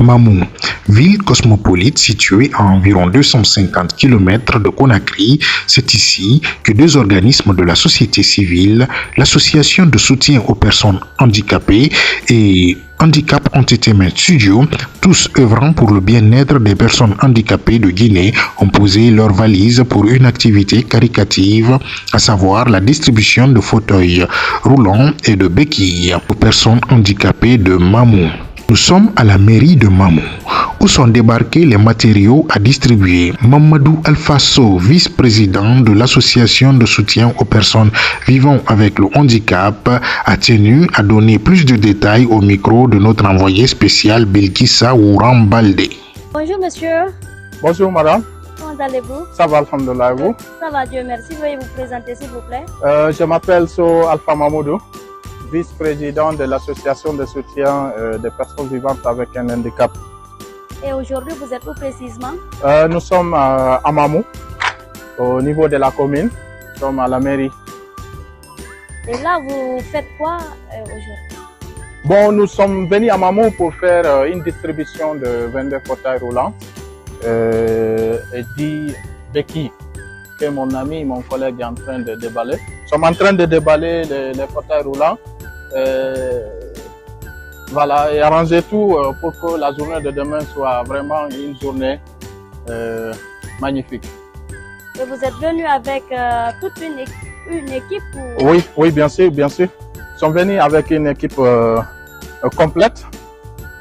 Mamou, ville cosmopolite située à environ 250 km de Conakry, c'est ici que deux organismes de la société civile, l'association de soutien aux personnes handicapées et Handicap Entertainment Studio, tous œuvrant pour le bien-être des personnes handicapées de Guinée, ont posé leurs valises pour une activité caritative, à savoir la distribution de fauteuils roulants et de béquilles aux personnes handicapées de Mamou. Nous sommes à la mairie de Mamou, où sont débarqués les matériaux à distribuer. Mamadou Alfasso, vice-président de l'association de soutien aux personnes vivant avec le handicap, a tenu à donner plus de détails au micro de notre envoyé spécial Bilkissa Ourambalde. Bonjour monsieur. Bonjour madame. Comment allez-vous? Ça va, alhamdoulilah, vous? Ça va, Dieu merci. Veuillez vous présenter s'il vous plaît. Je m'appelle So Alpha Mamoudou, vice-président de l'association de soutien des personnes vivantes avec un handicap. Et aujourd'hui, vous êtes où précisément? Nous sommes à Mamou, au niveau de la commune. Nous sommes à la mairie. Et là, vous faites quoi aujourd'hui? Bon, nous sommes venus à Mamou pour faire une distribution de 22 fauteuils roulants et 10 béquilles que mon ami, mon collègue est en train de déballer. Nous sommes en train de déballer les fauteuils roulants. Voilà, et arranger tout pour que la journée de demain soit vraiment une journée magnifique. Et vous êtes venu avec toute une équipe ou... Oui, bien sûr, bien sûr. Nous sommes venus avec une équipe complète.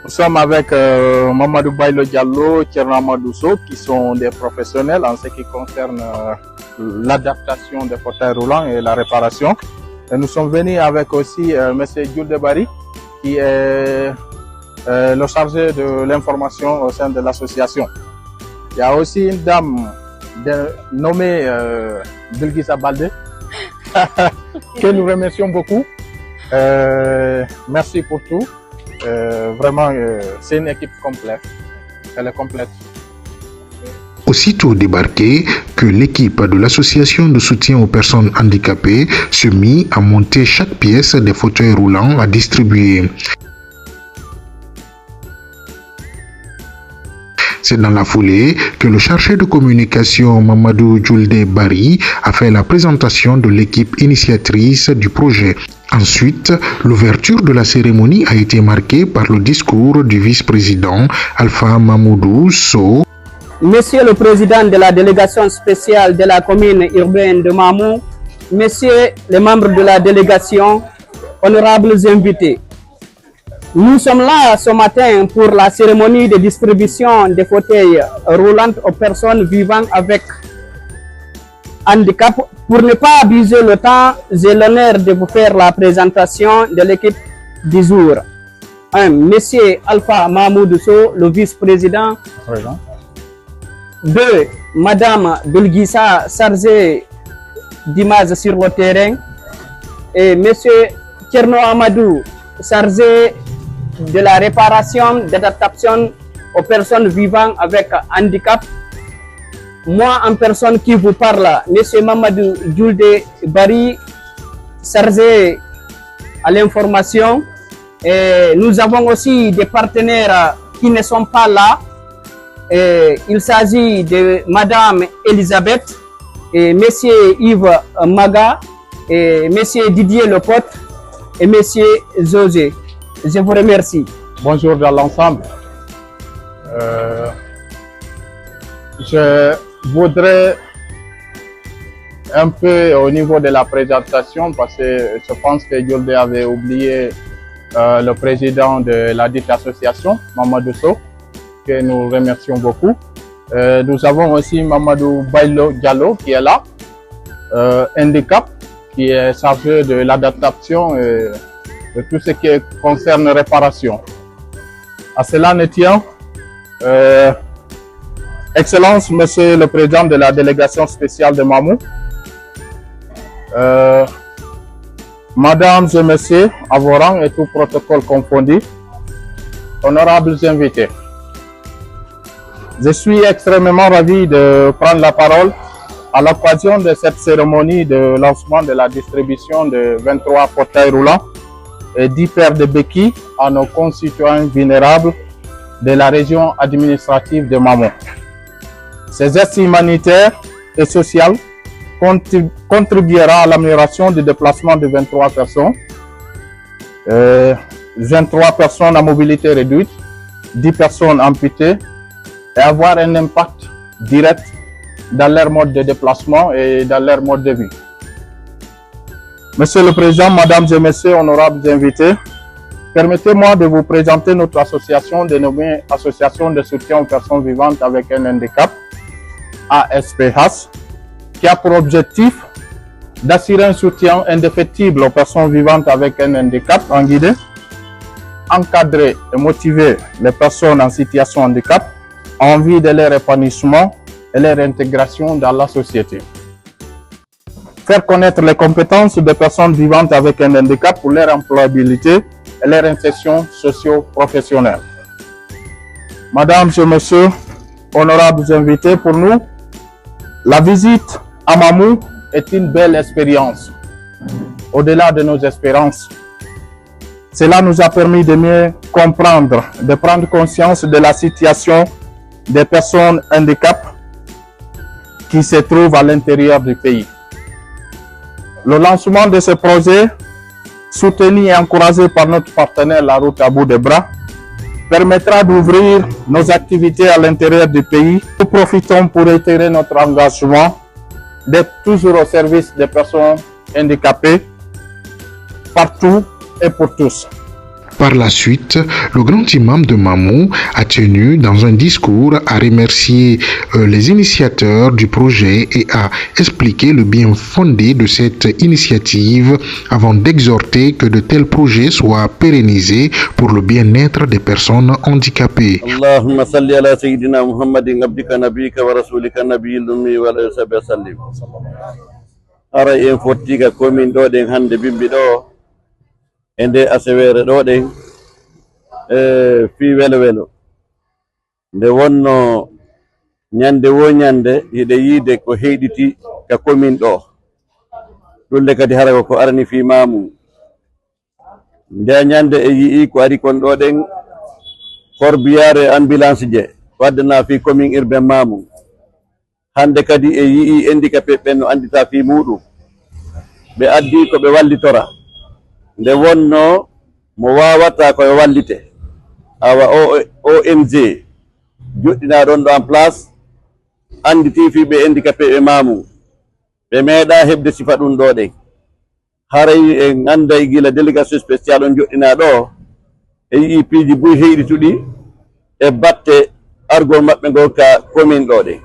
Nous sommes avec Mamadou Bailo Diallo, Thierno Amadou Sow, qui sont des professionnels en ce qui concerne l'adaptation des fauteuils roulants et la réparation. Et nous sommes venus avec aussi M. Jules Debari, qui est le chargé de l'information au sein de l'association. Il y a aussi une dame nommée Bilkissa Balde, que nous remercions beaucoup. Merci pour tout. Vraiment, c'est une équipe complète. Elle est complète. Aussitôt débarqué, que l'équipe de l'association de soutien aux personnes handicapées se mit à monter chaque pièce des fauteuils roulants à distribuer. C'est dans la foulée que le chargé de communication Mamadou Julde Bari a fait la présentation de l'équipe initiatrice du projet. Ensuite, l'ouverture de la cérémonie a été marquée par le discours du vice-président Alpha Mamoudou Sow. Monsieur le président de la délégation spéciale de la commune urbaine de Mamou, messieurs les membres de la délégation, honorables invités. Nous sommes là ce matin pour la cérémonie de distribution des fauteuils roulants aux personnes vivant avec handicap. Pour ne pas abuser le temps, j'ai l'honneur de vous faire la présentation de l'équipe du jour. Monsieur Alpha Mamoudou Sow, le vice-président. 2. Madame Bilkissa, chargée d'image sur le terrain. Et Monsieur Thierno Amadou, chargé de la réparation, d'adaptation aux personnes vivant avec handicap. Moi, en personne qui vous parle, Monsieur Mamadou Julde Bari, chargé à l'information. Et nous avons aussi des partenaires qui ne sont pas là. Et il s'agit de Madame Elisabeth, et Monsieur Yves Maga, et Monsieur Didier Lepote, et Monsieur José. Je vous remercie. Bonjour dans l'ensemble. Je voudrais un peu au niveau de la présentation, parce que je pense que Julde avait oublié le président de la dite association, Mamadou Sow, que nous remercions beaucoup. Nous avons aussi Mamadou Bailo Diallo qui est là, handicap, qui est chargé de l'adaptation et de tout ce qui concerne réparation. À cela ne tient, Excellence, Monsieur le Président de la délégation spéciale de Mamou, Mesdames et Messieurs, à vos rangs et tout protocole confondu, honorables invités. Je suis extrêmement ravi de prendre la parole à l'occasion de cette cérémonie de lancement de la distribution de 23 fauteuils roulants et 10 paires de béquilles à nos concitoyens vulnérables de la région administrative de Mamou. Ces gestes humanitaires et sociaux contribuera à l'amélioration du déplacement de 23 personnes, 23 personnes à mobilité réduite, 10 personnes amputées, et avoir un impact direct dans leur mode de déplacement et dans leur mode de vie. Monsieur le Président, Mesdames et Messieurs, honorables invités, permettez-moi de vous présenter notre association dénommée Association de soutien aux personnes vivantes avec un handicap, ASPH, qui a pour objectif d'assurer un soutien indéfectible aux personnes vivantes avec un handicap en Guinée, encadrer et motiver les personnes en situation de handicap en vue de leur épanouissement et leur intégration dans la société. Faire connaître les compétences des personnes vivantes avec un handicap pour leur employabilité et leur insertion socio-professionnelle. Mesdames et Messieurs, honorables invités, pour nous, la visite à Mamou est une belle expérience, au-delà de nos espérances. Cela nous a permis de mieux comprendre, de prendre conscience de la situation des personnes handicapées qui se trouvent à l'intérieur du pays. Le lancement de ce projet, soutenu et encouragé par notre partenaire La Route à bout de bras, permettra d'ouvrir nos activités à l'intérieur du pays. Nous profitons pour réitérer notre engagement d'être toujours au service des personnes handicapées, partout et pour tous. Par la suite, le grand imam de Mamou a tenu dans un discours à remercier les initiateurs du projet et à expliquer le bien fondé de cette initiative avant d'exhorter que de tels projets soient pérennisés pour le bien-être des personnes handicapées. Allahumma salli ala sayyidina Muhammadin abdika nabiyika wa rasulika nabiyil ummi wa alihi wa sallim. Ara en fottiga komin do den hande bimbi do ende asewere ɗo ɗen fi welo welo nde wonno ñande wo ñande hiɗe yiide ko heɗiti ka commune ɗo ɗulle kadi hara ko arani fi Mamou nde ñande e yii ko ari kon ɗo ɗen corbillare ambulance je waddana fi commune urbain Mamou hande kadi e yii handicapé ɓen no andita fi muɗum ɓe addi ko ɓe wallitora nde wonno mo wawata koye wallite awa ONG juɗɗina ɗon ɗo en place anditi fiɓe handicapé ɓe Mamou ɓe meeɗa heɓde sifa ɗum ɗo ɗen haray en anda e gila délégation spécial on joɗɗina ɗo e yii piiji buy heyɗituɗi e batte argol maɓɓe ngo ka commune ɗo ɗen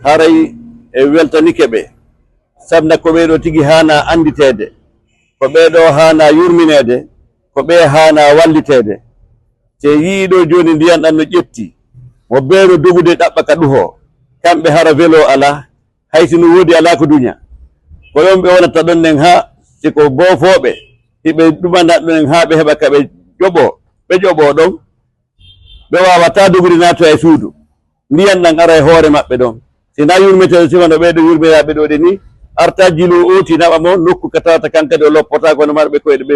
haray e weltanike ɓe sabna ko ɓeɗo tigi hana anditede ko ɓeɗo hana yurminede ko ɓe hana wallitede te yiiɗo joni ndiyan ɗan no ƴetti mo beero dogude ɗaɓɓa ka ɗuho kamɓe hara velo ala hayti no woodi ala ko duña ko yon ɓe wonata ɗon nen ha siko bofoɓe hiɓe ɗumana ɗonen ha ɓe heɓa kaɓe ƴoɓo ɗon ɓe wawata dogude nato e suudu ndiyan ɗan ara e hoore maɓɓe ɗon sina yurmetede sifano ɓeɗo yurmiraɓe ɗo de ni arta jilu oti naɓa mo nokku ka tawata kankade o loppota kono marɓe koyɗe ɓe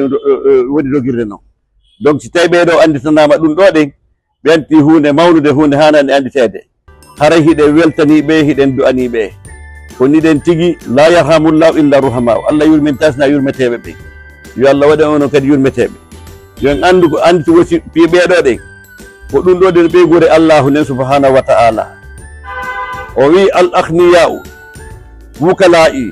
woni dogirde noon donc si tawi ɓeɗo anditanama ɗum ɗo ɗen ɓe anti hunde mawnude hunde hanande anditede haray hiɗen weltaniɓe hiɗen du'aniɓe ko niɗen tigui la yarhamullahu illa ruhamau Allah yurminta sina yurmeteɓe ɓe yo Allah waɗa ono kadi yurmeteɓe yon andu ko anditi wosi fi ɓeɗo ɗen ko ɗum ɗo ɗen ɓeygure Allahu nen subhanahu wa ta'ala o wi al akhniya'u وكلائي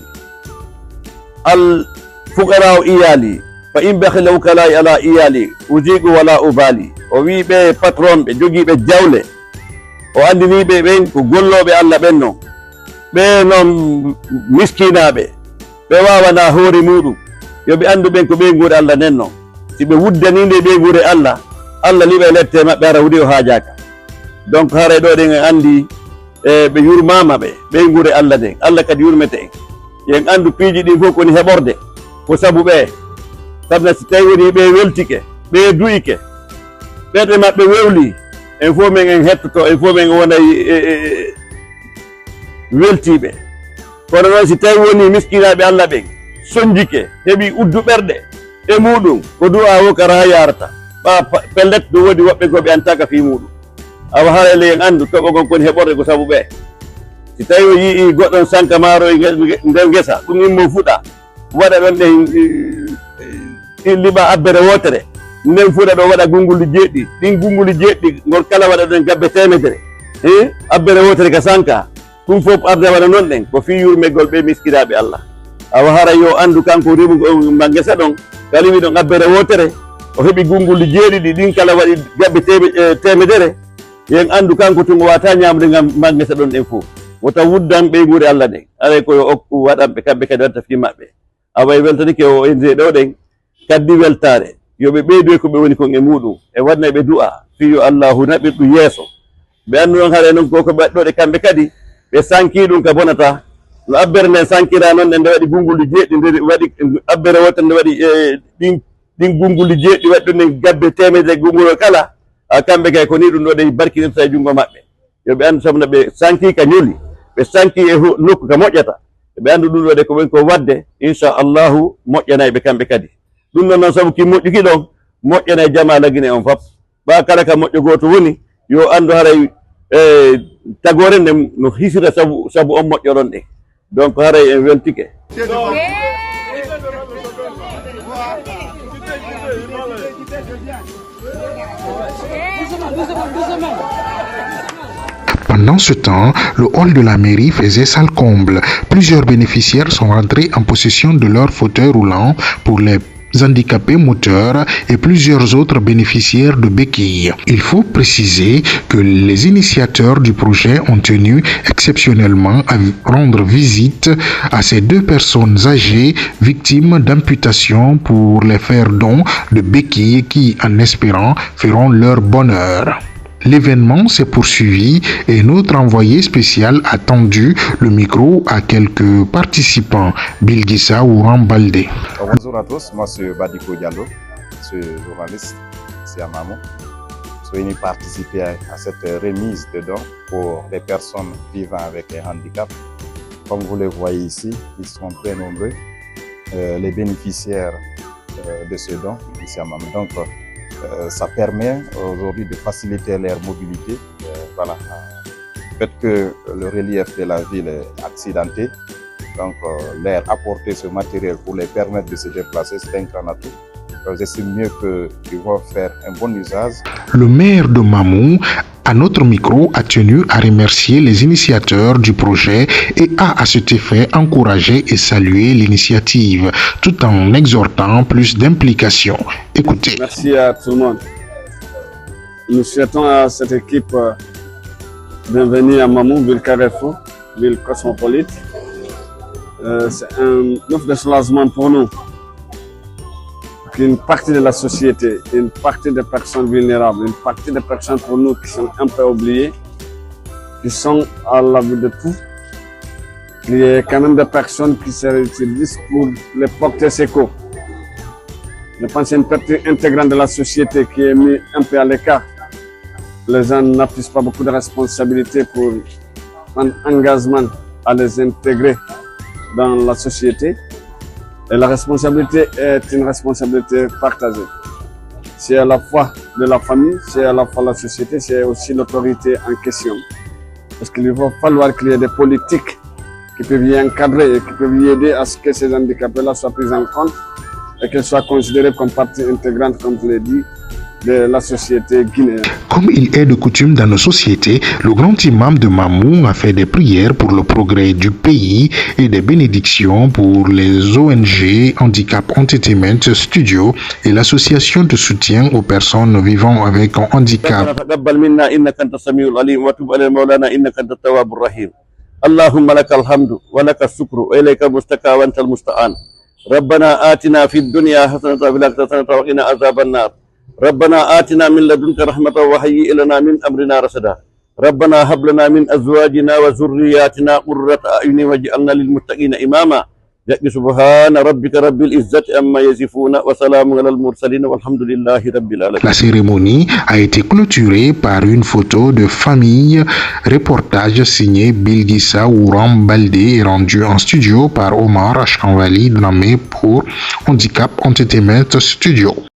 الفقراء إيالي فإن بخل وكلائي على إيالي أجيب ولا أبالي وي بي باترون بي جوجي بي جاولة وعندني بي بين كقولو بي الله بينو بي نوم مسكينة بي واوانا هوري مودو يو بي أندو بين كبين غوري الله ننو سي بي ودنين بي غوري الله الله لي بي لتة ما بيارا وديو حاجاك دونك هاري دو دين عندي ɓe yurmama ɓe gure Allah den Allah kadi yurmete en yen andu piiji ɗi fof koni heɓorde ko sabu ɓe sabna si tawi woni ɓe weltike ɓe duyike ɓeɗe maɓɓe wewli en fof men en hettoto en fof men wona weltiɓe kono noon si tawi woni miskinaɓe Allah ɓen soñjike heeɓi uddu ɓerɗe e muɗum ko du'a wo kara ha yarata ɓa pellet do wodi woɓɓe goɓe antaka fi muɗum awa harale en andu toɓo gon koni heɓorde ko sabu ɓe si tawi o yii goɗɗon sanka maaro e nder ngesa ɗum immo fuɗa waɗa ɗon ɗe liɓa abbere wotere nden fuɗa ɗo waɗa gunguli jeeɗɗi ɗin gunguli jeeɗɗi ngol kala waɗa ɗon gabbe temedere abbere wotere ka sanka ɗum fof arde waɗa noon ɗen ko fi yurmegol ɓe miskiraɓe Allah awa hara yo andu kanko rimu ma ngesa ɗon kalimi ɗon abbere wotere o heɓi gunguli jeeɗiɗi ɗin kala waɗi gabbe temedere yen andu kanko tun o wata ñamde ngam ma ngesa ɗon ɗen fof wota wuddan ɓeygure Allah ɗen aray koyo okku waɗanɓe kamɓe kadi watta fi maɓɓe away weltanike o ende ɗo ɗen kaddi weltare yoɓe ɓeydoy ko ɓe woni kon e muɗum e wadna ɓe du'a fiyo Allahu naɓirɗum yeeso ɓe andu noon haɗa noon koko ɓeɗɗoɗe kamɓe kadi ɓe sanki ɗum ka bonata no abbere nden sankira noon nde waɗi gunguli jeeɗɗi nde waɗi abbere wotere nde waɗi ɗin gunguli jeeɗɗi waɗi ɗum nden gabbe temedere gungol kala kamɓe kay ko ni ɗum ɗo ɗe barkinirta e jungo maɓɓe yoɓe andu sabu no ɓe sanki ka ñolli ɓe sanki e nokku ka moƴƴata ɓe andu ɗum ɗo ɗe ko ɓen ko wadde inchallahu moƴƴanayi ɓe kamɓe kadi ɗum ɗon noon sabu ki moƴƴuki ɗon moƴƴanayi jama lagine on fop ɓa kala ka moƴƴo goto woni yo andu haray tagore nde no hisira sabu on moƴƴoron ɗe donc haray en weltike Pendant ce temps, le hall de la mairie faisait salle comble. Plusieurs bénéficiaires sont rentrés en possession de leur fauteuil roulant pour les handicapés moteurs et plusieurs autres bénéficiaires de béquilles. Il faut préciser que les initiateurs du projet ont tenu exceptionnellement à rendre visite à ces deux personnes âgées victimes d'amputation pour les faire don de béquilles qui, en espérant, feront leur bonheur. L'événement s'est poursuivi et notre envoyé spécial a tendu le micro à quelques participants. Bilgissa Ouram Baldé. Bonjour à tous, moi c'est Badiko Diallo, je suis journaliste ici à Mamou. Je suis venu participer à cette remise de dons pour les personnes vivant avec un handicap. Comme vous le voyez ici, ils sont très nombreux, les bénéficiaires de ce don ici à Mamou. Donc, ça permet aujourd'hui de faciliter leur mobilité. Voilà. Le fait que le relief de la ville est accidenté, donc leur apporter ce matériel pour les permettre de se déplacer, c'est un grand atout. J'estime mieux qu'ils vont faire un bon usage. Le maire de Mamou, à notre micro, a tenu à remercier les initiateurs du projet et a à cet effet encouragé et salué l'initiative, tout en exhortant plus d'implication. Écoutez. Merci à tout le monde. Nous souhaitons à cette équipe bienvenue à Mamou, ville Carrefour, ville cosmopolite. C'est un offre de soulagement pour nous. Une partie de la société, une partie des personnes vulnérables, une partie des personnes pour nous qui sont un peu oubliées, qui sont à l'abri de tout. Il y a quand même des personnes qui se disent pour les porter secours. Je pense que c'est une partie intégrante de la société qui est mise un peu à l'écart. Les gens n'affichent pas beaucoup de responsabilités pour un engagement à les intégrer dans la société. Et la responsabilité est une responsabilité partagée. C'est à la fois de la famille, c'est à la fois la société, c'est aussi l'autorité en question. Parce qu'il va falloir qu'il y ait des politiques qui peuvent y encadrer et qui peuvent y aider à ce que ces handicapés-là soient pris en compte et qu'ils soient considérés comme partie intégrante, comme je l'ai dit, de la société guinéenne. Comme il est de coutume dans nos sociétés, le grand imam de Mamou a fait des prières pour le progrès du pays et des bénédictions pour les ONG Handicap Entertainment Studio et l'association de soutien aux personnes vivant avec un handicap. اللهم لك الحمد ولك الشكر وإليك المشتكى وأنت المستعان. ربنا آتنا في الدنيا حسنة وفي الآخرة حسنة وقنا عذاب النار. ربنا آتنا من لدنك رحمة وهيئ لنا من أمرنا رشدا. ربنا هب لنا من أزواجنا وذرياتنا قرة أعين واجعلنا للمتقين إماما. سبحان ربك رب العزة عما يصفون وسلام على المرسلين والحمد لله رب العالمين. La cérémonie a été clôturée par une photo de famille, reportage signé Bilgissa Ouram Baldé et rendu en studio par Omar Ashkanwali nommé pour Handicap Entertainment Studio.